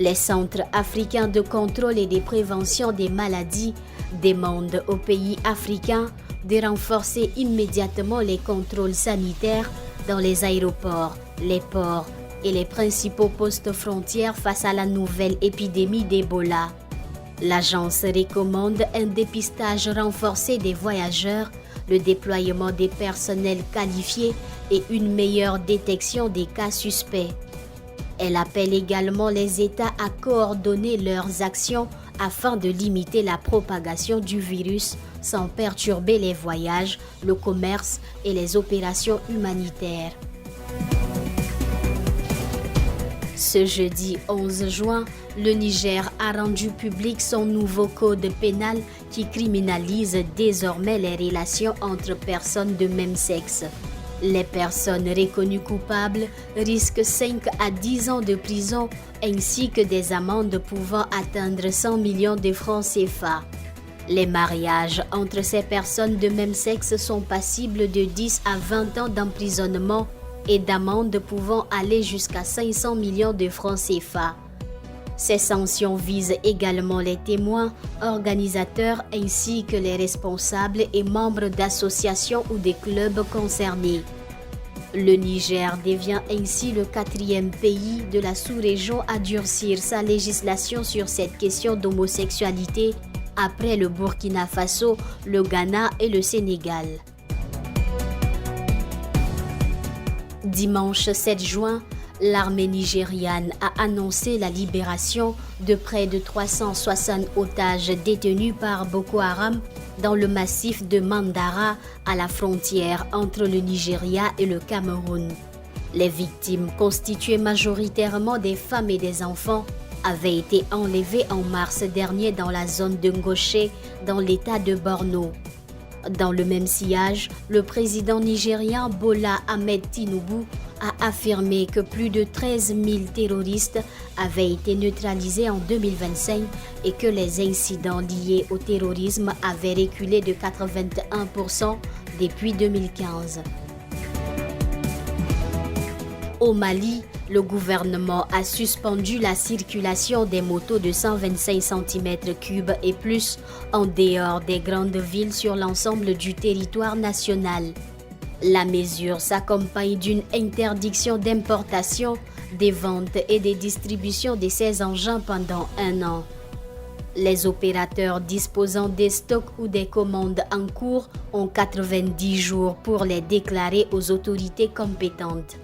Les centres africains de contrôle et de prévention des maladies demandent aux pays africains de renforcer immédiatement les contrôles sanitaires dans les aéroports, les ports et les principaux postes frontières face à la nouvelle épidémie d'Ebola. L'agence recommande un dépistage renforcé des voyageurs, le déploiement des personnels qualifiés et une meilleure détection des cas suspects. Elle appelle également les États à coordonner leurs actions afin de limiter la propagation du virus sans perturber les voyages, le commerce et les opérations humanitaires. Ce jeudi 11 juin, le Niger a rendu public son nouveau code pénal qui criminalise désormais les relations entre personnes de même sexe. Les personnes reconnues coupables risquent 5 à 10 ans de prison ainsi que des amendes pouvant atteindre 100 millions de francs CFA. Les mariages entre ces personnes de même sexe sont passibles de 10 à 20 ans d'emprisonnement et d'amendes pouvant aller jusqu'à 500 millions de francs CFA. Ces sanctions visent également les témoins, organisateurs ainsi que les responsables et membres d'associations ou de clubs concernés. Le Niger devient ainsi le 4e pays de la sous-région à durcir sa législation sur cette question d'homosexualité après le Burkina Faso, le Ghana et le Sénégal. Dimanche 7 juin, l'armée nigériane a annoncé la libération de près de 360 otages détenus par Boko Haram dans le massif de Mandara à la frontière entre le Nigeria et le Cameroun. Les victimes, constituées majoritairement des femmes et des enfants, avaient été enlevées en mars dernier dans la zone de Ngoché, dans l'état de Borno. Dans le même sillage, le président nigérien Bola Ahmed Tinubu a affirmé que plus de 13 000 terroristes avaient été neutralisés en 2025 et que les incidents liés au terrorisme avaient reculé de 81% depuis 2015. Au Mali, le gouvernement a suspendu la circulation des motos de 125 cm3 et plus en dehors des grandes villes sur l'ensemble du territoire national. La mesure s'accompagne d'une interdiction d'importation, des ventes et des distributions de ces engins pendant 1 an. Les opérateurs disposant des stocks ou des commandes en cours ont 90 jours pour les déclarer aux autorités compétentes.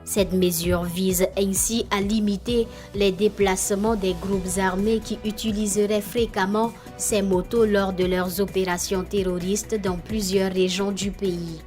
Cette mesure vise ainsi à limiter les déplacements des groupes armés qui utiliseraient fréquemment ces motos lors de leurs opérations terroristes dans plusieurs régions du pays.